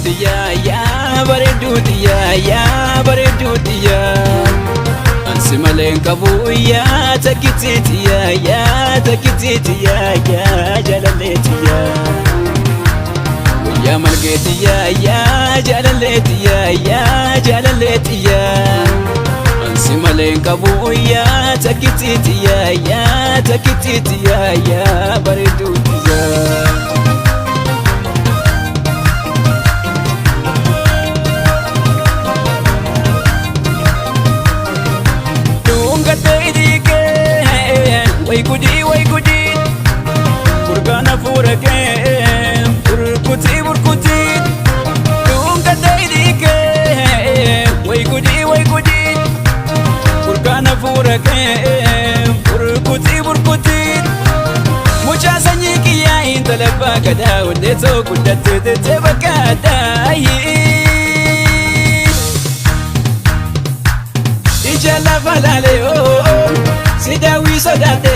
يا بريدوت يا بريدوت يا أنسي ملين كبو يا تكتيت يا تكتيت يا جلاليت يا ملقيت يا جلاليت يا جلاليت يا أنسي ملين كبو يا تكتيت يا تكتيت يا بريدوت يا way gudi kurgana furake burkuti burkuti dunga daidike way gudi kurgana furake burkuti burkuti mucha sanyi kiya intalaba kada wande to kudatte te bakada ijala falale o sidawi sodate